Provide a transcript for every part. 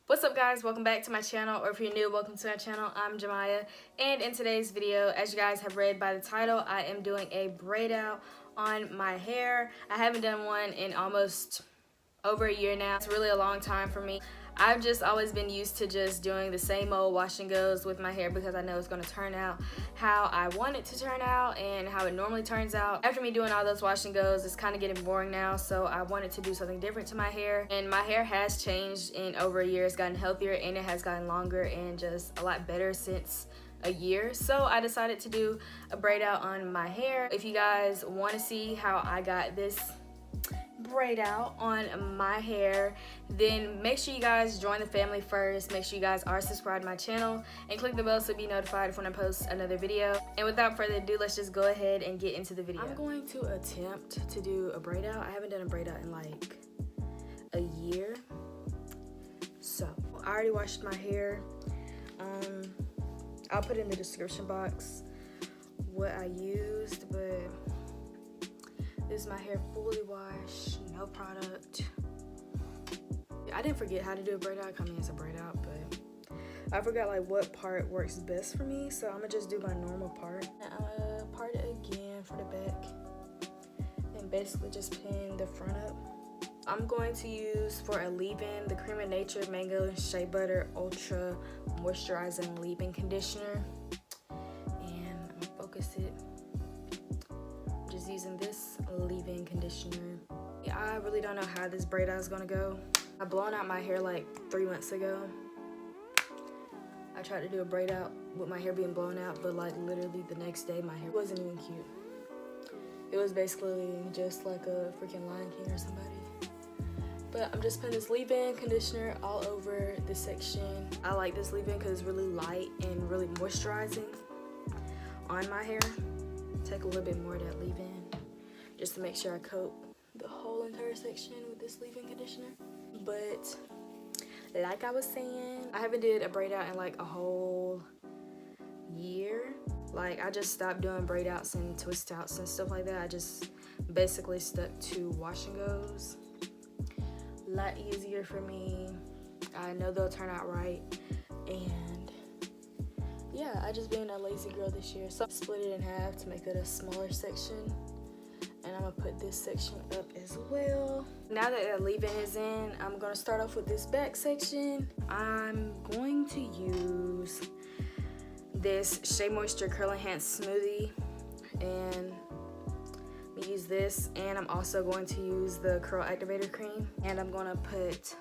What's up, guys? Welcome back to my channel, or if you're new, welcome to my channel. I'm JaMya, and in today's video, as you guys have read by the title, I am doing a braid out on my hair. I haven't done one in almost over a year now. It's really a long time for me. I've just always been used to just doing the same old wash and goes with my hair because I know it's going to turn out how I want it to turn out and how it normally turns out. After me doing all those wash and goes, it's kind of getting boring now, so I wanted to do something different to my hair. And my hair has changed in over a year. It's gotten healthier and it has gotten longer and just a lot better since a year. So I decided to do a braid out on my hair. If you guys want to see how I got this braid out on my hair, then make sure you guys join the family first. Make sure you guys are subscribed to my channel and click the bell to be notified when I post another video. And without further ado, let's just go ahead and get into the video. I'm going to attempt to do a braid out. I haven't done a braid out in like a year. So I already washed my hair. I'll put in the description box what I used, but this is my hair fully washed, no product. I didn't forget how to do a braid out. I mean, it's a braid out, but I forgot like what part works best for me. So I'm gonna just do my normal part. I'm gonna part it again for the back and basically just pin the front up. I'm going to use for a leave-in the Cream of Nature Mango Shea Butter Ultra Moisturizing Leave-In Conditioner, and I'm gonna focus it. Just using this leave-in conditioner. Yeah, I really don't know how this braid out is gonna go. I blown out my hair like 3 months ago. I tried to do a braid out with my hair being blown out, but like literally the next day my hair wasn't even cute. It was basically just like a freaking Lion King or somebody. But I'm just putting this leave-in conditioner all over this section. I like this leave-in because it's really light and really moisturizing on my hair. Take a little bit more of that leave-in just to make sure I coat the whole entire section with this leave-in conditioner. But like I was saying, I haven't did a braid out in like a whole year. Like I just stopped doing braid outs and twist outs and stuff like that. I just basically stuck to wash and goes. A lot easier for me. I know they'll turn out right, and yeah, I just been a lazy girl this year, so I split it in half to make it a smaller section, and I'm gonna put this section up as well. Now that that leave-in is in, I'm gonna start off with this back section. I'm going to use this Shea Moisture Curl Enhance Smoothie, and use this, and I'm also going to use the Curl Activator Cream, and I'm gonna put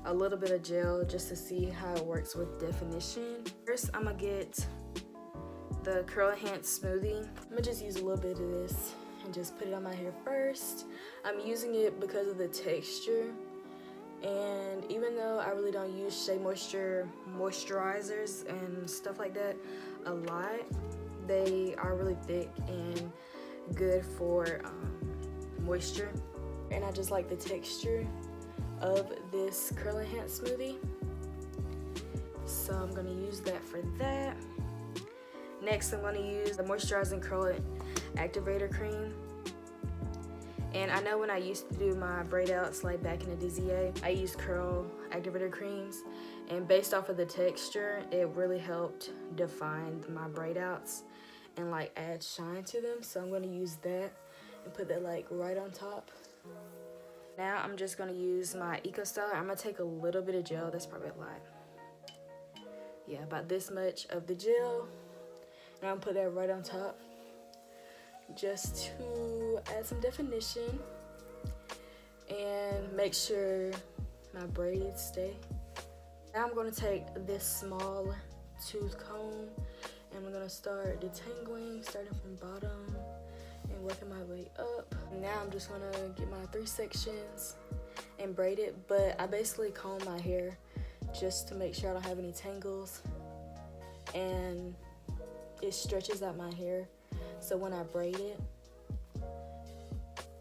a little bit of gel just to see how it works with definition. First, I'm gonna get the Curl Enhance Smoothie. I'm gonna just use a little bit of this and just put it on my hair first. I'm using it because of the texture, and even though I really don't use Shea Moisture moisturizers and stuff like that a lot, they are really thick and good for moisture, and I just like the texture of this Curl Enhance Smoothie, so I'm going to use that for that. Next, I'm going to use the Moisturizing Curl Activator Cream, and I know when I used to do my braid outs like back in the DZA, I used Curl Activator Creams, and based off of the texture, it really helped define my braid outs and like add shine to them. So I'm going to use that and put that like right on top. Now I'm just going to use my Eco Styler. I'm going to take a little bit of gel. That's probably a lot. Yeah, about this much of the gel. And I'm going to put that right on top just to add some definition and make sure my braids stay. Now I'm going to take this small tooth comb, and I'm gonna start detangling, starting from bottom and working my way up. Now I'm just gonna get my 3 sections and braid it, but I basically comb my hair just to make sure I don't have any tangles, and it stretches out my hair. So when I braid it,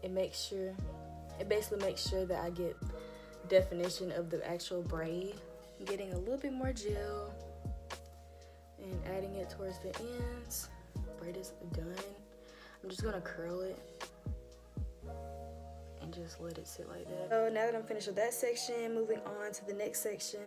it basically makes sure that I get definition of the actual braid. I'm getting a little bit more gel and adding it towards the ends. Braid is done. I'm just gonna curl it and just let it sit like that. So now that I'm finished with that section, moving on to the next section.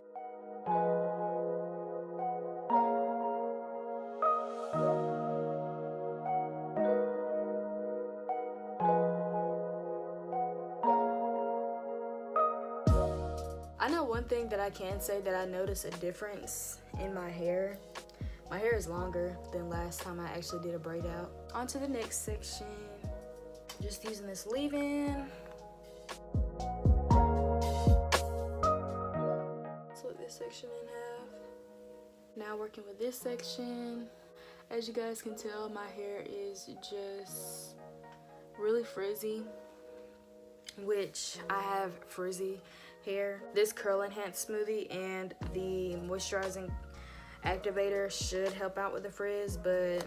I know one thing that I can say that I notice a difference in my hair. My hair is longer than last time I actually did a braid out. On to the next section. Just using this leave-in. Split this section in half. Now working with this section. As you guys can tell, my hair is just really frizzy, which I have frizzy hair. This curl enhanced smoothie and the moisturizing activator should help out with the frizz, but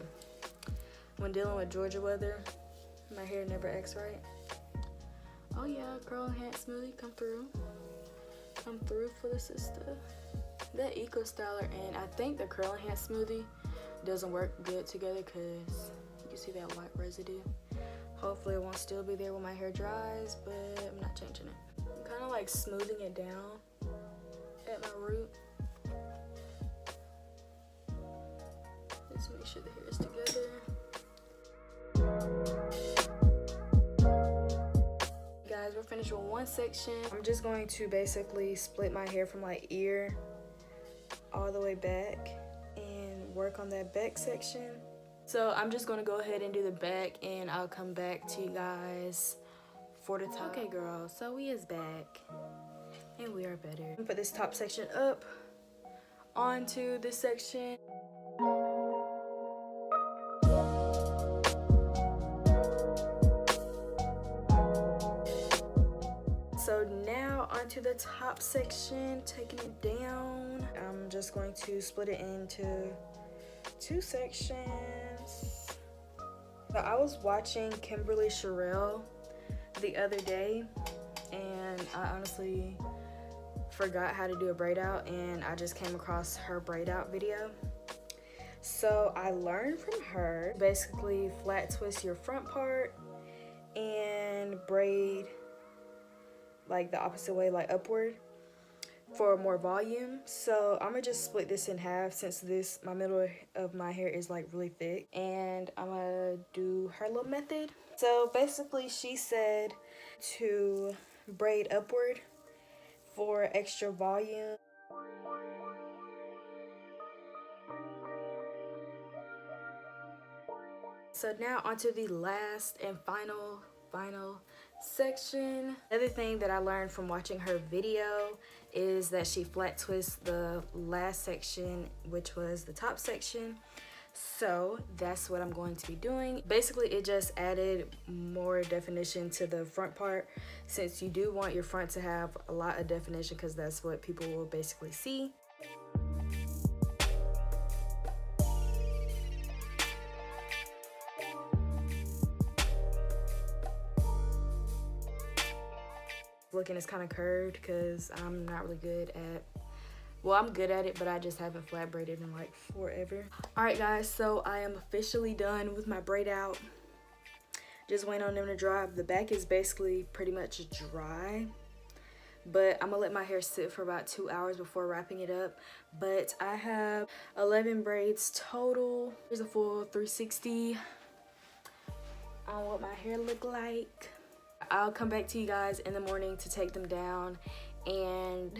when dealing with Georgia weather, my hair never acts right. Oh yeah, curl enhanced smoothie, come through for the sister. That eco styler and I think the curl enhanced smoothie doesn't work good together because you see that white residue. Hopefully it won't still be there when my hair dries, but I'm not changing it. I'm kind of like smoothing it down at my root. Let's make sure the hair is together. Guys, we're finished with one section. I'm just going to basically split my hair from like ear all the way back and work on that back section. So I'm just gonna go ahead and do the back and I'll come back to you guys for the top. Okay girl, so we is back and we are better. Put this top section up onto this section. So now onto the top section, taking it down. I'm just going to split it into two sections. So I was watching Kimberly Sherrill the other day and I honestly forgot how to do a braid out and I just came across her braid out video. So I learned from her, basically flat twist your front part and braid like the opposite way, like upward for more volume. So I'm gonna just split this in half since my middle of my hair is like really thick, and I'm gonna do her little method. So basically she said to braid upward for extra volume. So now onto the last and final section. Another thing that I learned from watching her video is that she flat twists the last section, which was the top section. So that's what I'm going to be doing. Basically it just added more definition to the front part, since you do want your front to have a lot of definition because that's what people will basically see. Looking is kind of curved because I'm not really good at, well, I'm good at it, but I just haven't flat braided in like forever. All right guys, so I am officially done with my braid out. Just waiting on them to dry. The back is basically pretty much dry, but I'm gonna let my hair sit for about 2 hours before wrapping it up. But I have 11 braids total. Here's a full 360 on what my hair look like. I'll come back to you guys in the morning to take them down and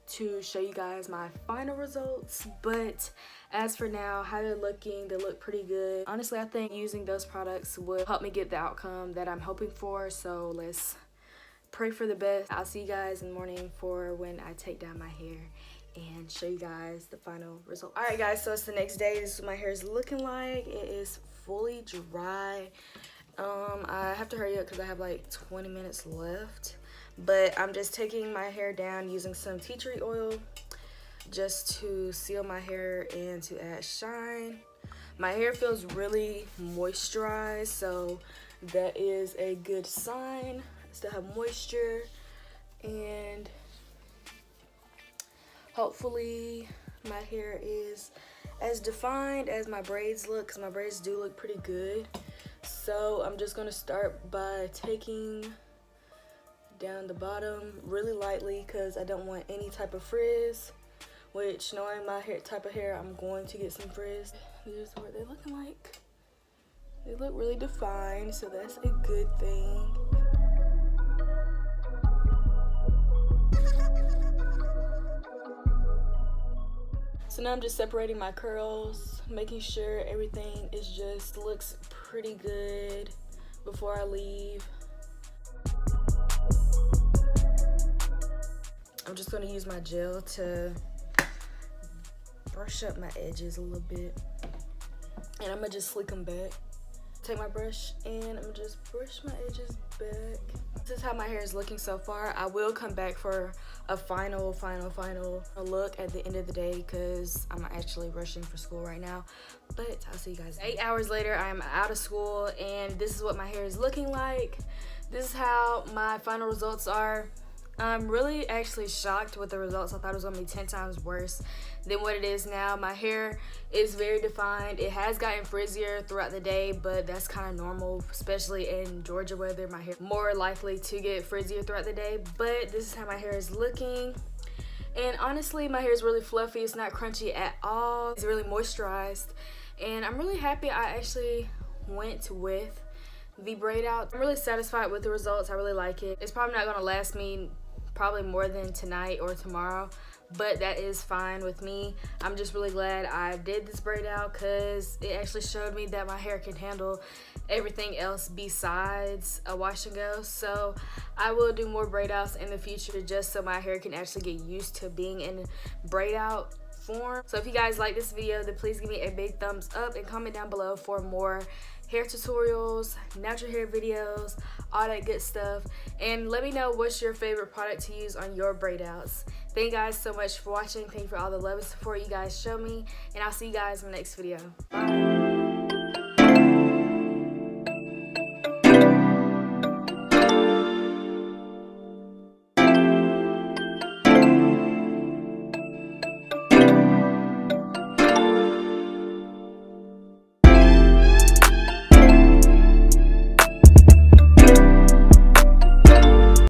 to show you guys my final results. But as for now, how they're looking, they look pretty good. Honestly, I think using those products will help me get the outcome that I'm hoping for. So let's pray for the best. I'll see you guys in the morning for when I take down my hair and show you guys the final result. All right guys, so it's the next day. This is what my hair is looking like. It is fully dry. I have to hurry up because I have like 20 minutes left, but I'm just taking my hair down using some tea tree oil just to seal my hair and to add shine. My hair feels really moisturized, so that is a good sign. I still have moisture, and hopefully my hair is as defined as my braids look, because my braids do look pretty good. So I'm just gonna start by taking down the bottom really lightly because I don't want any type of frizz, which knowing my hair type of hair, I'm going to get some frizz. This is what they're looking like. They look really defined, so that's a good thing. So now I'm just separating my curls, making sure everything is just looks pretty good before I leave. I'm just gonna use my gel to brush up my edges a little bit. And I'm gonna just slick them back. Take my brush and I'm gonna just brush my edges back. This is how my hair is looking so far. I will come back for a final look at the end of the day because I'm actually rushing for school right now. But I'll see you guys. 8 hours later, I'm out of school and this is what my hair is looking like. This is how my final results are. I'm really actually shocked with the results. I thought it was gonna be 10 times worse than what it is now. My hair is very defined. It has gotten frizzier throughout the day, but that's kind of normal, especially in Georgia weather. My hair more likely to get frizzier throughout the day, but this is how my hair is looking. And honestly, my hair is really fluffy. It's not crunchy at all. It's really moisturized. And I'm really happy I actually went with the braid out. I'm really satisfied with the results. I really like it. It's probably not gonna last me probably more than tonight or tomorrow, but that is fine with me. I'm just really glad I did this braid out because it actually showed me that my hair can handle everything else besides a wash and go. So I will do more braid outs in the future just so my hair can actually get used to being in braid out form. So if you guys like this video, then please give me a big thumbs up and comment down below for more hair tutorials, natural hair videos, all that good stuff. And let me know what's your favorite product to use on your braid outs. Thank you guys so much for watching. Thank you for all the love and support you guys show me. And I'll see you guys in the next video. Bye.